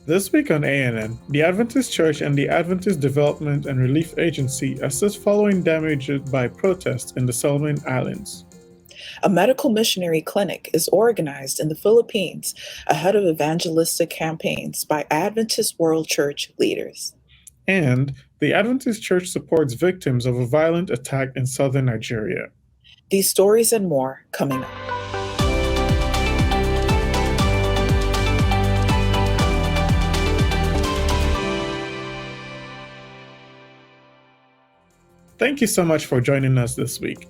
This week on ANN, the Adventist Church and the Adventist Development and Relief Agency assist following damage by protests in the Solomon Islands. A medical missionary clinic is organized in the Philippines ahead of evangelistic campaigns by Adventist World Church leaders. And the Adventist Church supports victims of a violent attack in southern Nigeria. These stories and more coming up. Thank you so much for joining us this week.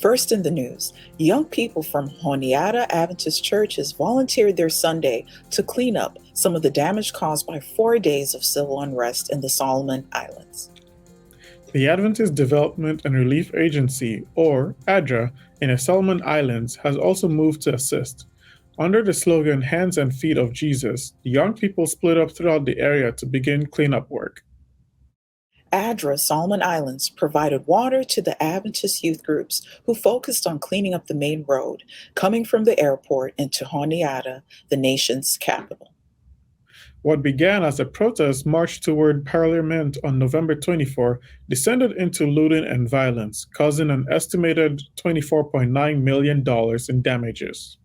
First in the news, young people from Honiara Adventist churches volunteered their Sunday to clean up some of the damage caused by 4 days of civil unrest in the Solomon Islands. The Adventist Development and Relief Agency, or ADRA, in the Solomon Islands has also moved to assist. Under the slogan Hands and Feet of Jesus, the young people split up throughout the area to begin cleanup work. ADRA Solomon Islands provided water to the Adventist youth groups who focused on cleaning up the main road coming from the airport into Honiara, the nation's capital. What began as a protest march toward Parliament on November 24 descended into looting and violence, causing an estimated $24.9 million in damages.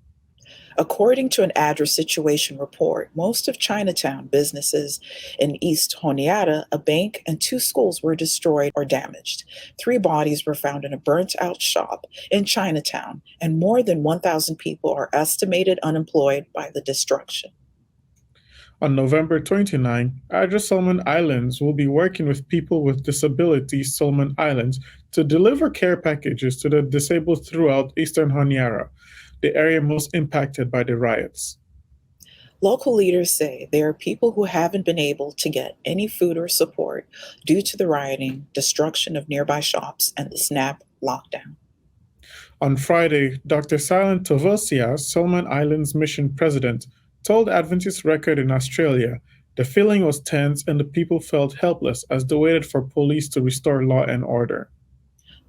According to an ADRA situation report, most of Chinatown businesses in East Honiara, a bank, and 2 schools were destroyed or damaged. 3 bodies were found in a burnt-out shop in Chinatown, and more than 1,000 people are estimated unemployed by the destruction. On November 29, ADRA Solomon Islands will be working with people with disabilities Solomon Islands to deliver care packages to the disabled throughout Eastern Honiara, the area most impacted by the riots. Local leaders say there are people who haven't been able to get any food or support due to the rioting, destruction of nearby shops, and the snap lockdown. On Friday, Dr. Silent Tovosia, Solomon Islands mission president, told Adventist Record in Australia the feeling was tense and the people felt helpless as they waited for police to restore law and order.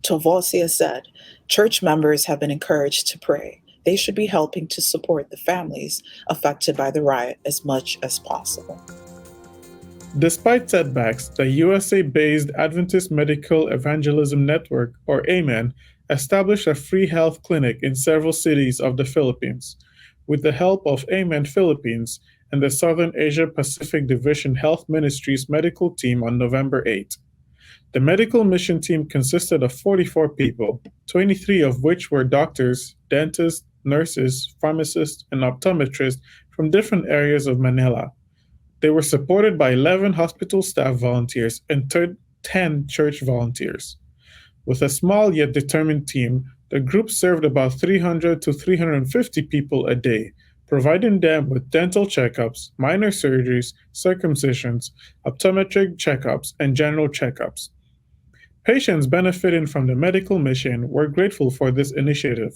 Tovosia said, church members have been encouraged to pray. They should be helping to support the families affected by the riot as much as possible. Despite setbacks, the USA-based Adventist Medical Evangelism Network, or AMEN, established a free health clinic in several cities of the Philippines. With the help of AMEN Philippines and the Southern Asia Pacific Division Health Ministries medical team on November 8. The medical mission team consisted of 44 people, 23 of which were doctors, dentists, nurses, pharmacists, and optometrists from different areas of Manila. They were supported by 11 hospital staff volunteers and 10 church volunteers. With a small yet determined team, the group served about 300 to 350 people a day, providing them with dental checkups, minor surgeries, circumcisions, optometric checkups, and general checkups. Patients benefiting from the medical mission were grateful for this initiative.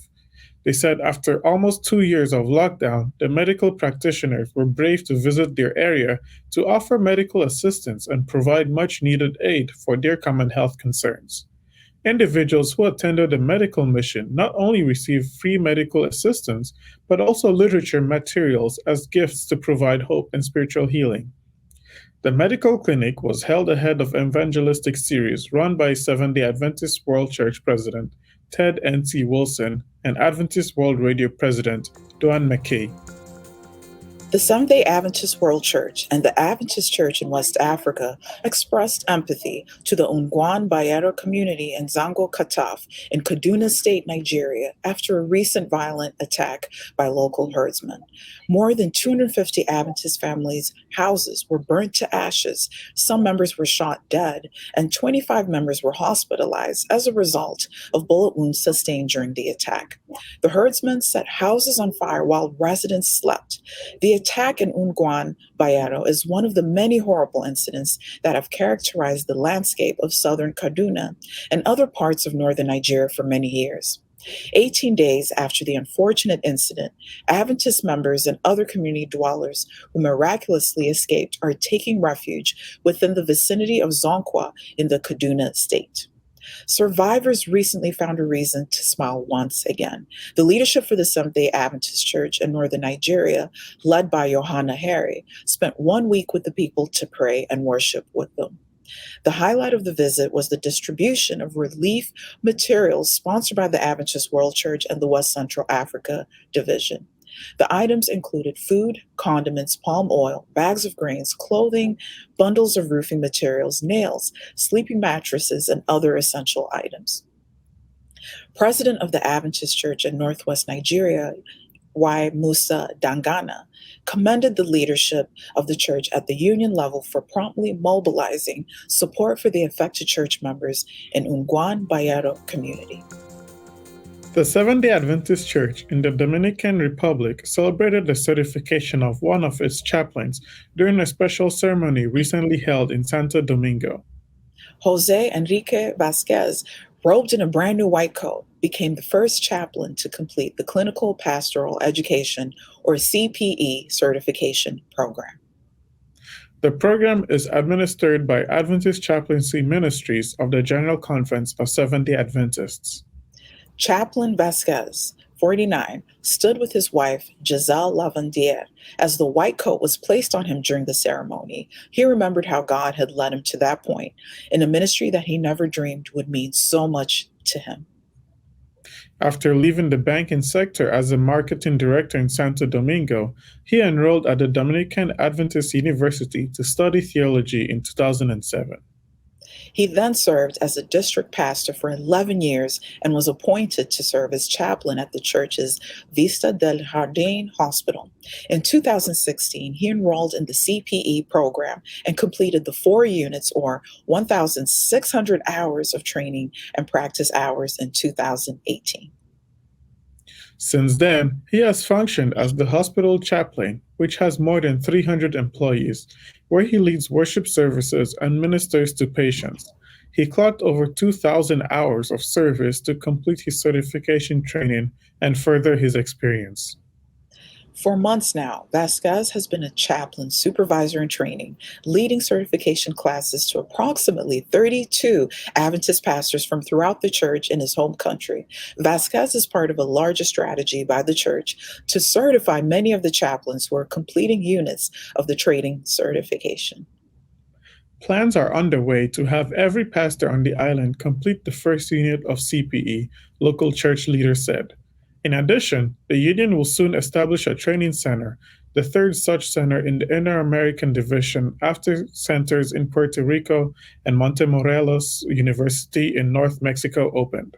They said after almost 2 years of lockdown, the medical practitioners were brave to visit their area to offer medical assistance and provide much-needed aid for their common health concerns. Individuals who attended the medical mission not only received free medical assistance, but also literature materials as gifts to provide hope and spiritual healing. The medical clinic was held ahead of evangelistic series run by Seventhday Adventist World Church President Ted N.C. Wilson and Adventist World Radio President Duane McKay. The Seventhday Adventist World Church and the Adventist Church in West Africa expressed empathy to the Ungwan Bayero community in Zango Kataf in Kaduna State, Nigeria, after a recent violent attack by local herdsmen. More than 250 Adventist families' houses were burnt to ashes, some members were shot dead, and 25 members were hospitalized as a result of bullet wounds sustained during the attack. The herdsmen set houses on fire while residents slept. The attack in Ungwan Bayero is one of the many horrible incidents that have characterized the landscape of southern Kaduna and other parts of northern Nigeria for many years. 18 days after the unfortunate incident, Adventist members and other community dwellers who miraculously escaped are taking refuge within the vicinity of Zonkwa in the Kaduna state. Survivors recently found a reason to smile once again. The leadership for the Seventhday Adventist Church in northern Nigeria, led by Honiara, spent 1 week with the people to pray and worship with them. The highlight of the visit was the distribution of relief materials sponsored by the Adventist World Church and the West Central Africa Division. The items included food, condiments, palm oil, bags of grains, clothing, bundles of roofing materials, nails, sleeping mattresses, and other essential items. President of the Adventist Church in Northwest Nigeria, Y. Musa Dangana, commended the leadership of the church at the union level for promptly mobilizing support for the affected church members in Ungwan Bayero community. The Seventhday Adventist Church in the Dominican Republic celebrated the certification of one of its chaplains during a special ceremony recently held in Santo Domingo. Jose Enrique Vasquez, robed in a brand new white coat, became the first chaplain to complete the Clinical Pastoral Education, or CPE, certification program. The program is administered by Adventist Chaplaincy Ministries of the General Conference of Seventhday Adventists. Chaplain Vasquez, 49, stood with his wife, Giselle Lavandiere, as the white coat was placed on him during the ceremony. He remembered how God had led him to that point in a ministry that he never dreamed would mean so much to him. After leaving the banking sector as a marketing director in Santo Domingo, he enrolled at the Dominican Adventist University to study theology in 2007. He then served as a district pastor for 11 years and was appointed to serve as chaplain at the church's Vista del Jardín Hospital. In 2016, he enrolled in the CPE program and completed the 4 units, or 1,600 hours of training and practice hours in 2018. Since then, he has functioned as the hospital chaplain, which has more than 300 employees, where he leads worship services and ministers to patients. He clocked over 2,000 hours of service to complete his certification training and further his experience. For months now, Vasquez has been a chaplain supervisor in training, leading certification classes to approximately 32 Adventist pastors from throughout the church in his home country. Vasquez is part of a larger strategy by the church to certify many of the chaplains who are completing units of the training certification. Plans are underway to have every pastor on the island complete the first unit of CPE, local church leaders said. In addition, the union will soon establish a training center, the third such center in the Inter-American Division after centers in Puerto Rico and Montemorelos University in North Mexico opened.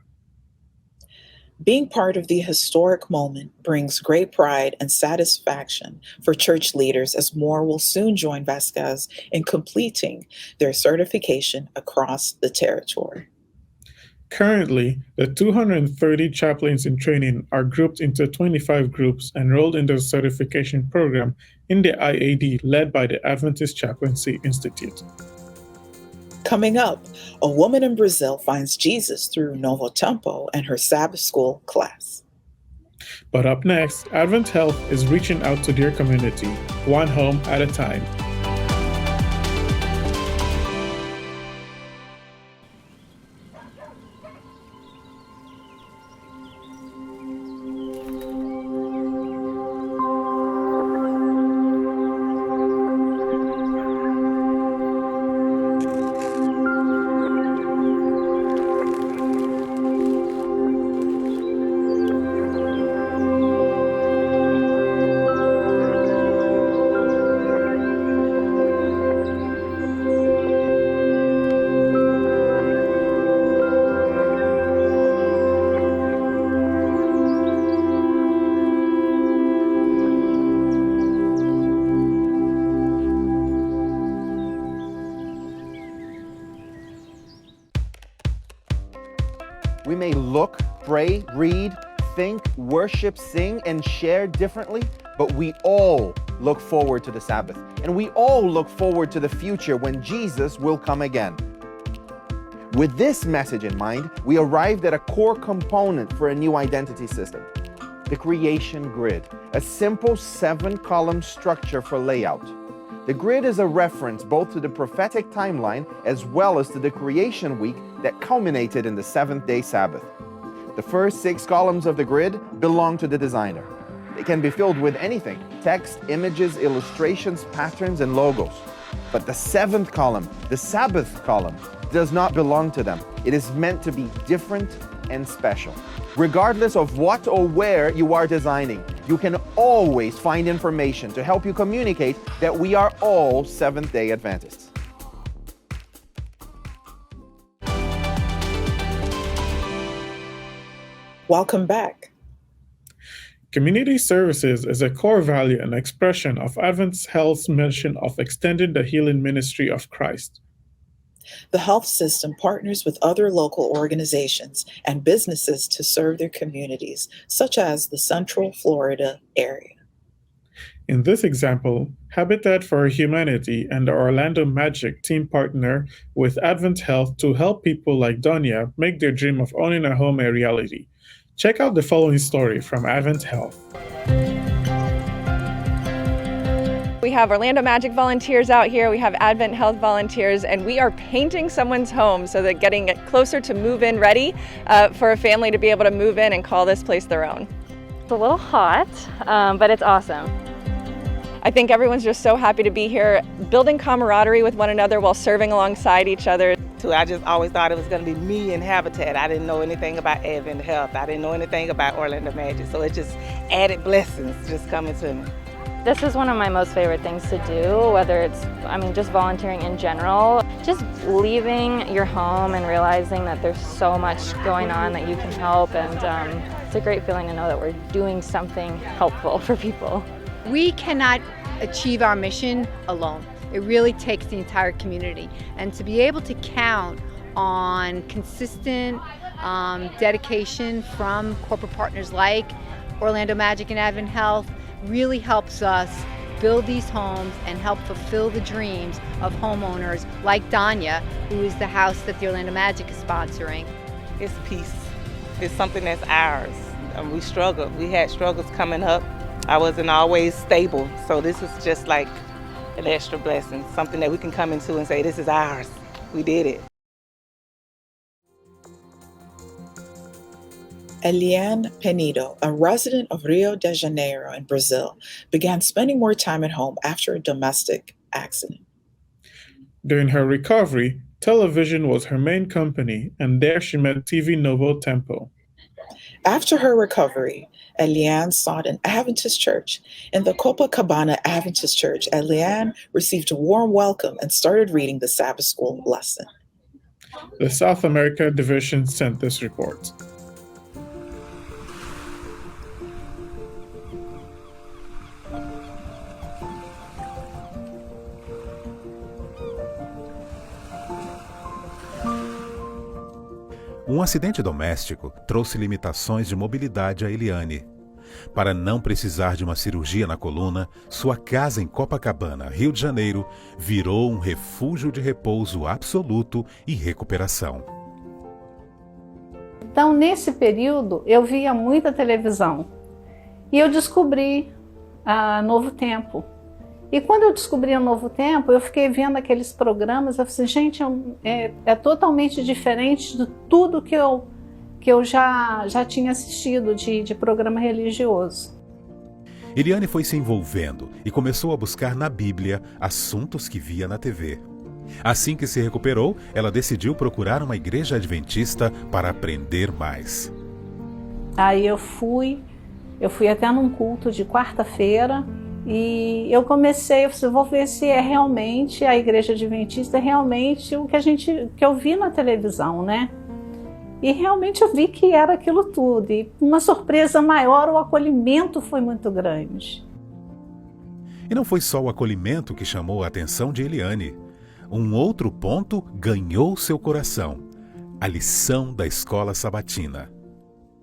Being part of the historic moment brings great pride and satisfaction for church leaders, as more will soon join Vasquez in completing their certification across the territory. Currently, the 230 chaplains in training are grouped into 25 groups enrolled in the certification program in the IAD led by the Adventist Chaplaincy Institute. Coming up, a woman in Brazil finds Jesus through Novo Tempo and her Sabbath school class. But up next, Advent Health is reaching out to their community, one home at a time. We may look, pray, read, think, worship, sing, and share differently, but we all look forward to the Sabbath. And we all look forward to the future when Jesus will come again. With this message in mind, we arrived at a core component for a new identity system, the creation grid, a simple 7-column structure for layout. The grid is a reference both to the prophetic timeline as well as to the creation week that culminated in the Seventh-day Sabbath. The first 6 columns of the grid belong to the designer. They can be filled with anything: text, images, illustrations, patterns, and logos. But the 7th column, the Sabbath column, does not belong to them. It is meant to be different and special. Regardless of what or where you are designing, you can always find information to help you communicate that we are all Seventh-day Adventists. Welcome back. Community services is a core value and expression of Adventist Health's mission of extending the healing ministry of Christ. The health system partners with other local organizations and businesses to serve their communities, such as the Central Florida area. In this example, Habitat for Humanity and the Orlando Magic team partner with Advent Health to help people like Donia make their dream of owning a home a reality. Check out the following story from Advent Health. We have Orlando Magic volunteers out here, we have Advent Health volunteers, and we are painting someone's home so that getting it closer to move-in ready for a family to be able to move in and call this place their own. It's a little hot, but it's awesome. I think everyone's just so happy to be here, building camaraderie with one another while serving alongside each other. I just always thought it was going to be me and Habitat. I didn't know anything about Advent Health. I didn't know anything about Orlando Magic, so it just added blessings just coming to me. This is one of my most favorite things to do, whether it's, just volunteering in general. Just leaving your home and realizing that there's so much going on that you can help, and it's a great feeling to know that we're doing something helpful for people. We cannot achieve our mission alone. It really takes the entire community. And to be able to count on consistent dedication from corporate partners like Orlando Magic and Advent Health really helps us build these homes and help fulfill the dreams of homeowners like Danya, who is the house that the Orlando Magic is sponsoring. It's peace. It's something that's ours. We struggled. We had struggles coming up. I wasn't always stable, so this is just like an extra blessing, something that we can come into and say, this is ours. We did it. Eliane Penido, a resident of Rio de Janeiro in Brazil, began spending more time at home after a domestic accident. During her recovery, television was her main company, and there she met TV Novo Tempo. After her recovery, Eliane sought an Adventist church. In the Copacabana Adventist Church, Eliane received a warm welcome and started reading the Sabbath School lesson. The South America Division sent this report. Um acidente doméstico trouxe limitações de mobilidade a Eliane. Para não precisar de uma cirurgia na coluna, sua casa em Copacabana, Rio de Janeiro, virou um refúgio de repouso absoluto e recuperação. Então, nesse período, eu via muita televisão e eu descobri a Novo Tempo. E quando eu descobri a Novo Tempo, eu fiquei vendo aqueles programas, eu falei, gente, é totalmente diferente de tudo que eu já tinha assistido de programa religioso. Eliane foi se envolvendo e começou a buscar na Bíblia assuntos que via na TV. Assim que se recuperou, ela decidiu procurar uma igreja adventista para aprender mais. Aí eu fui até num culto de quarta-feira, e eu comecei, vou ver se é realmente a igreja adventista, é realmente o que eu vi na televisão, né? E realmente eu vi que era aquilo tudo. E uma surpresa maior, o acolhimento foi muito grande. E não foi só o acolhimento que chamou a atenção de Eliane. Um outro ponto ganhou seu coração: a lição da escola sabatina.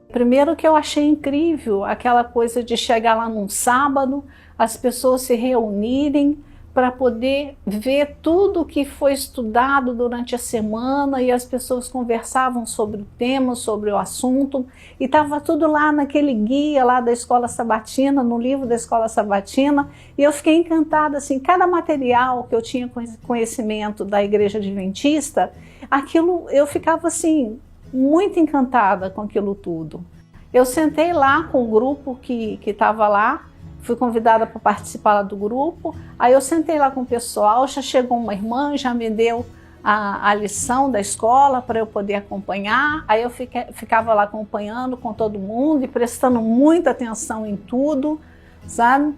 Primeiro que eu achei incrível aquela coisa de chegar lá num sábado, as pessoas se reunirem para poder ver tudo que foi estudado durante a semana, e as pessoas conversavam sobre o tema, sobre o assunto, e estava tudo lá naquele guia lá da Escola Sabatina, no livro da Escola Sabatina, e eu fiquei encantada, assim, cada material que eu tinha conhecimento da Igreja Adventista, aquilo, eu ficava assim, muito encantada com aquilo tudo. Eu sentei lá com o grupo que estava lá, fui convidada para participar lá do grupo, aí eu sentei lá com o pessoal, já chegou uma irmã, já me deu a lição da escola para eu poder acompanhar, aí eu ficava lá acompanhando com todo mundo e prestando muita atenção em tudo, sabe?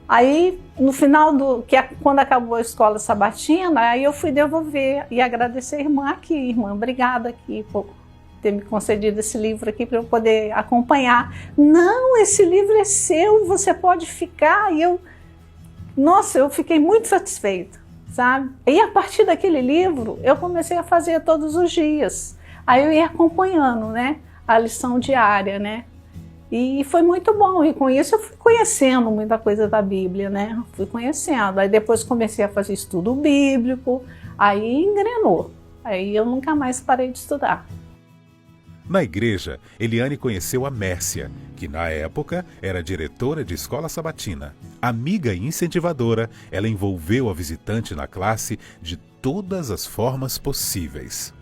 Aí, no final, quando acabou a escola sabatina, aí eu fui devolver e agradecer a irmã aqui, irmã, obrigada aqui por ter me concedido esse livro aqui para eu poder acompanhar. Não, esse livro é seu, você pode ficar. E eu fiquei muito satisfeita, sabe? E a partir daquele livro, eu comecei a fazer todos os dias. Aí eu ia acompanhando, né, a lição diária, né? E foi muito bom, e com isso eu fui conhecendo muita coisa da Bíblia, né? Fui conhecendo, aí depois comecei a fazer estudo bíblico, aí engrenou. Aí eu nunca mais parei de estudar. Na igreja, Eliane conheceu a Mércia, que na época era diretora de escola sabatina. Amiga e incentivadora, ela envolveu a visitante na classe de todas as formas possíveis.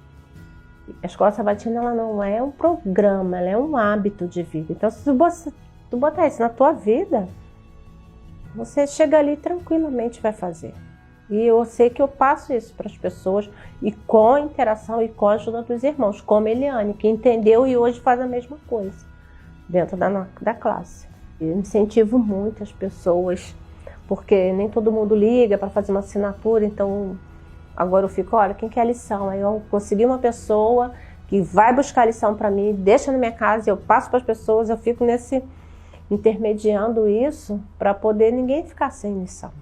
A escola sabatina, ela não é um programa, ela é um hábito de vida. Então, se tu botar isso na tua vida, você chega ali tranquilamente vai fazer. E eu sei que eu passo isso para as pessoas, e com a interação e com a ajuda dos irmãos, como a Eliane, que entendeu e hoje faz a mesma coisa dentro da classe. Eu incentivo muito as pessoas, porque nem todo mundo liga para fazer uma assinatura, então agora eu fico, olha, quem quer a lição? Aí eu consegui uma pessoa que vai buscar a lição para mim, deixa na minha casa, eu passo para as pessoas, eu fico intermediando isso para poder ninguém ficar sem lição.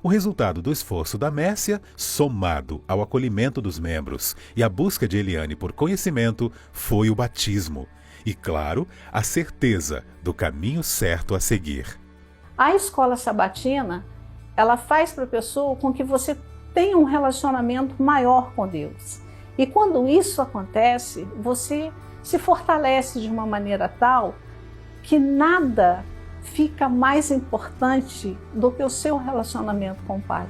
O resultado do esforço da Mércia, somado ao acolhimento dos membros e a busca de Eliane por conhecimento, foi o batismo. E, claro, a certeza do caminho certo a seguir. A escola sabatina, ela faz para a pessoa com que você tenha um relacionamento maior com Deus. E quando isso acontece, você se fortalece de uma maneira tal que nada fica mais importante do que o seu relacionamento com o Pai.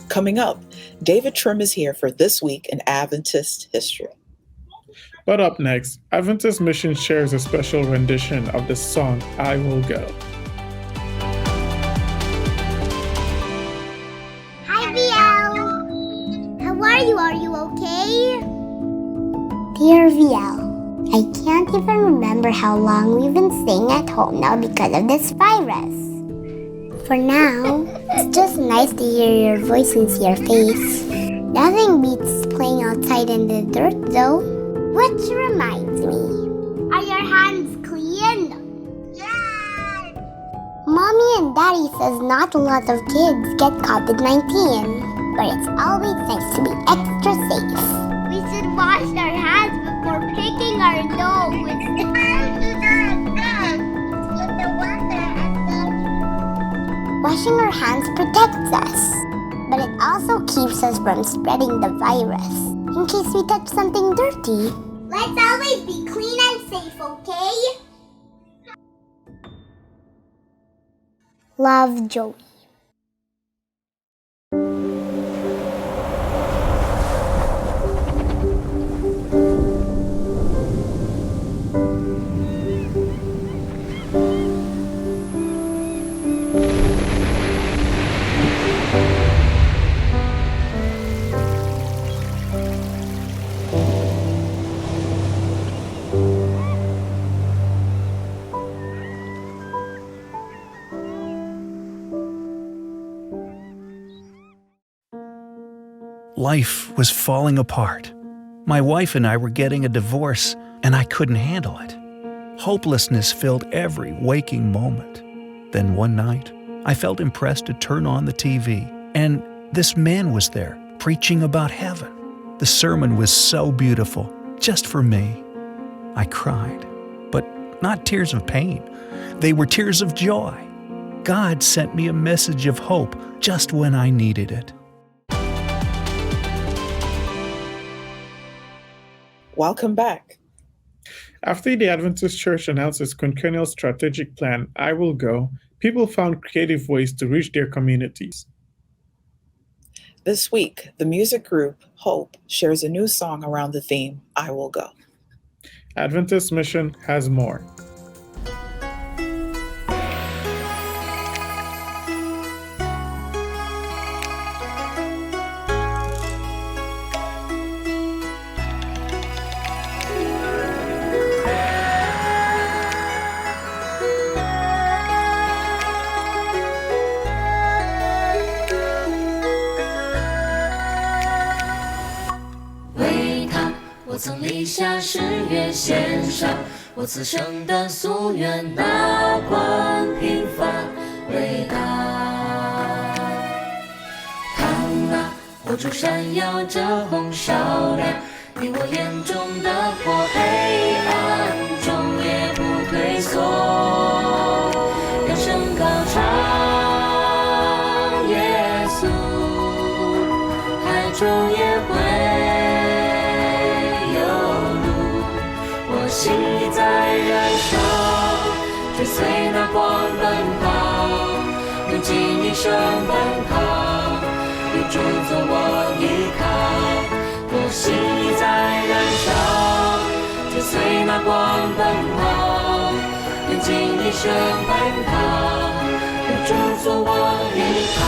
Coming up, David Trim is here for This Week in Adventist History. But up next, Adventist Mission shares a special rendition of the song, I Will Go. Hi, VL. How are you? Are you okay? Dear VL, I can't even remember how long we've been staying at home now because of this virus. For now, it's just nice to hear your voice and see your face. Nothing beats playing outside in the dirt, though. Which reminds me, are your hands clean? Yes! Mommy and Daddy says not a lot of kids get COVID-19, but it's always nice to be extra safe. We should wash our hands before picking our nose. Washing our hands protects us, but it also keeps us from spreading the virus. In case we touch something dirty. Let's always be clean and safe, okay? Love, Joey. Life was falling apart. My wife and I were getting a divorce, and I couldn't handle it. Hopelessness filled every waking moment. Then one night, I felt impressed to turn on the TV, and this man was there, preaching about heaven. The sermon was so beautiful, just for me. I cried, but not tears of pain. They were tears of joy. God sent me a message of hope just when I needed it. Welcome back. After the Adventist Church announced its quinquennial strategic plan, I Will Go, people found creative ways to reach their communities. This week, the music group Hope shares a new song around the theme, I Will Go. Adventist Mission has more.我曾立下誓约，献上我此生的夙愿，哪管平凡伟大。看那火烛闪耀着红烧亮，你我眼中的火，黑暗中也不退缩，扬声高唱耶稣，海中也会。心里在燃烧，追随那光奔跑，用尽一生奔跑，有主做我依靠。我心里在燃烧，追随那光奔跑，用尽一生奔跑，有主做我依靠。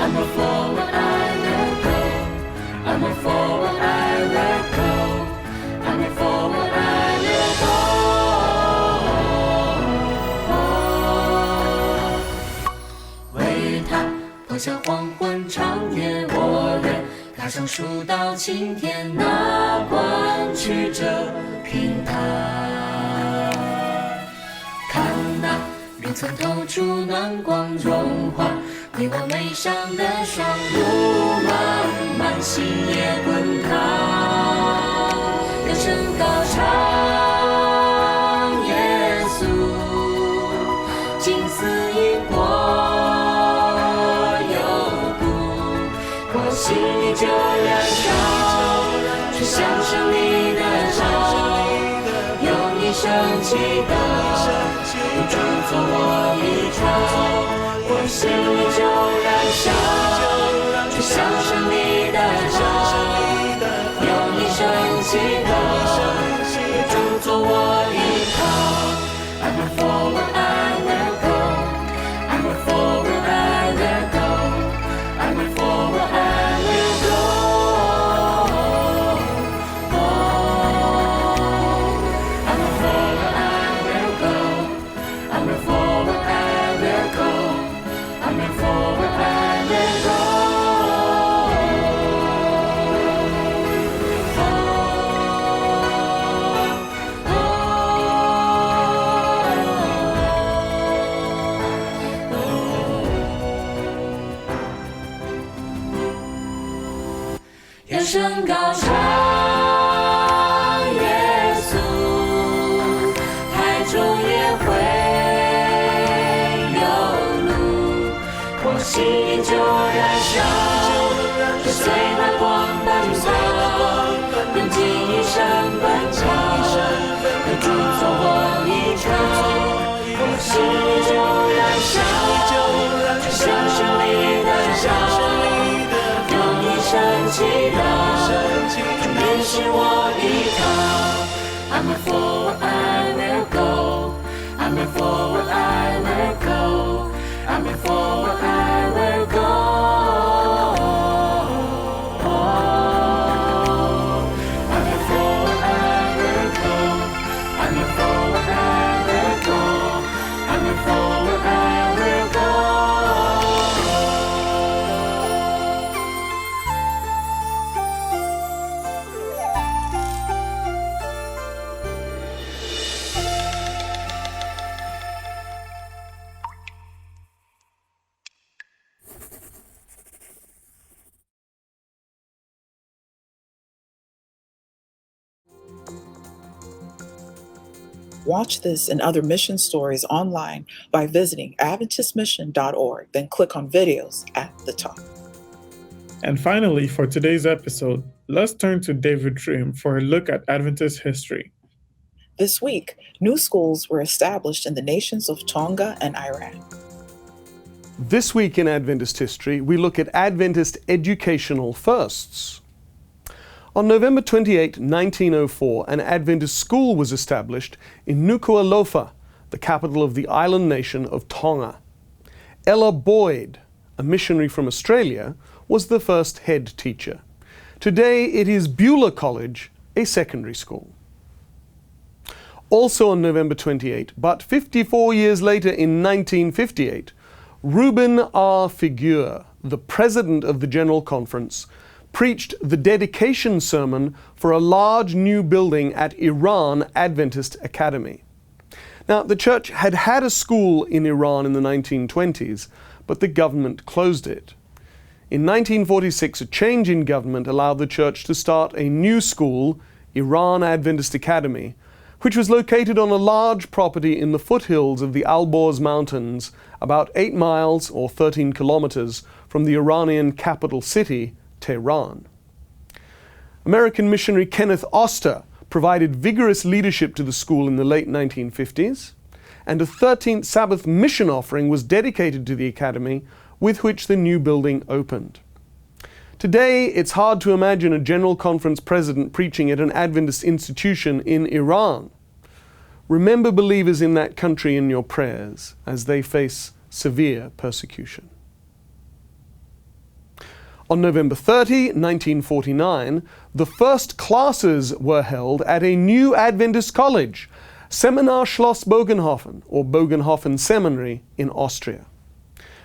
I'm a forward, I will go. I'm a forward, I will go. I'm a forward, I破晓黄昏长夜，我愿踏上蜀道青天，哪管曲折平坦。看那云层透出暖光融化你我眉上的霜，路漫漫心也滚烫，扬声高唱耶稣，金丝银光。心里就燃烧，去享受你的好，用一生祈祷，有主做我依靠。我心里就燃烧，去享受你的好，用一生祈祷，有主做我依靠。I'm a forward, I will go. I'm a forward, I will go. I'm a forward, I will go. I'm a forward, I will go. I'm a forward, I will go. I'm a forward, I will go.扬声高唱耶稣，海中也会有路，我心里就燃烧，追随那光奔跑，用尽一生奔跑，有主做我依靠，我心里就燃烧，去享受你的好。生祈祷，主你是我依靠。I'm a forward, I will go. I'm a forward, I will go. I'm a forward, I will go. I'm a forward, I will go. I'm a forward, I will go. I'm a forward, I will go. Watch this and other mission stories online by visiting AdventistMission.org, then click on videos at the top. And finally, for today's episode, let's turn to David Trim for a look at Adventist history. This week, new schools were established in the nations of Tonga and Iran. This week in Adventist history, we look at Adventist educational firsts. On November 28, 1904, an Adventist school was established in Nuku'alofa, the capital of the island nation of Tonga. Ella Boyd, a missionary from Australia, was the first head teacher. Today it is Beulah College, a secondary school. Also on November 28, but 54 years later in 1958, Reuben R. Figure, the president of the General Conference, preached the dedication sermon for a large new building at Iran Adventist Academy. Now, the church had had a school in Iran in the 1920s, but the government closed it. In 1946, a change in government allowed the church to start a new school, Iran Adventist Academy, which was located on a large property in the foothills of the Alborz Mountains, about 8 miles or 13 kilometers from the Iranian capital city, Tehran. American missionary Kenneth Oster provided vigorous leadership to the school in the late 1950s, and a 13th Sabbath mission offering was dedicated to the academy, with which the new building opened. Today, it's hard to imagine a General Conference president preaching at an Adventist institution in Iran. Remember believers in that country in your prayers as they face severe persecution. On November 30, 1949, the first classes were held at a new Adventist college, Seminar Schloss Bogenhofen, or Bogenhofen Seminary in Austria.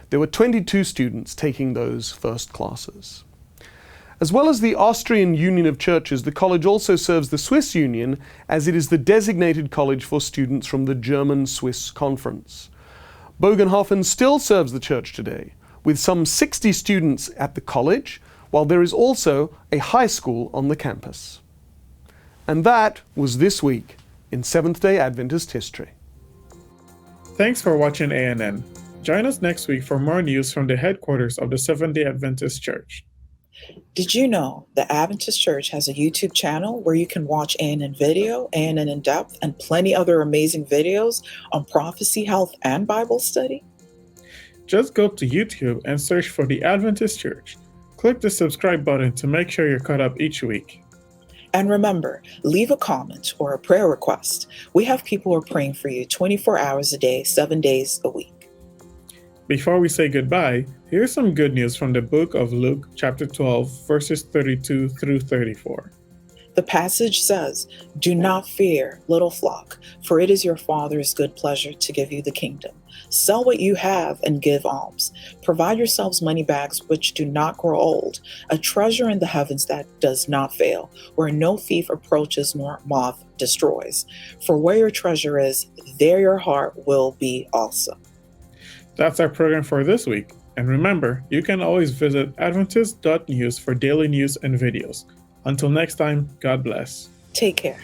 There were 22 students taking those first classes. As well as the Austrian Union of Churches, the college also serves the Swiss Union, as it is the designated college for students from the German-Swiss Conference. Bogenhofen still serves the church today, with some 60 students at the college, while there is also a high school on the campus. And that was this week in Seventhday Adventist history. Thanks for watching ANN. Join us next week for more news from the headquarters of the Seventhday Adventist Church. Did you know the Adventist Church has a YouTube channel where you can watch ANN Video, ANN In Depth, and plenty other amazing videos on prophecy, health, and Bible study? Just go to YouTube and search for the Adventist Church. Click the subscribe button to make sure you're caught up each week. And remember, leave a comment or a prayer request. We have people who are praying for you 24 hours a day, 7 days a week. Before we say goodbye, here's some good news from the book of Luke, chapter 12, verses 32 through 34. The passage says, "Do not fear, little flock, for it is your Father's good pleasure to give you the kingdom. Sell what you have and give alms. Provide yourselves money bags which do not grow old, a treasure in the heavens that does not fail, where no thief approaches nor moth destroys. For where your treasure is, there your heart will be also." That's our program for this week. And remember, you can always visit Adventist.news for daily news and videos. Until next time, God bless. Take care.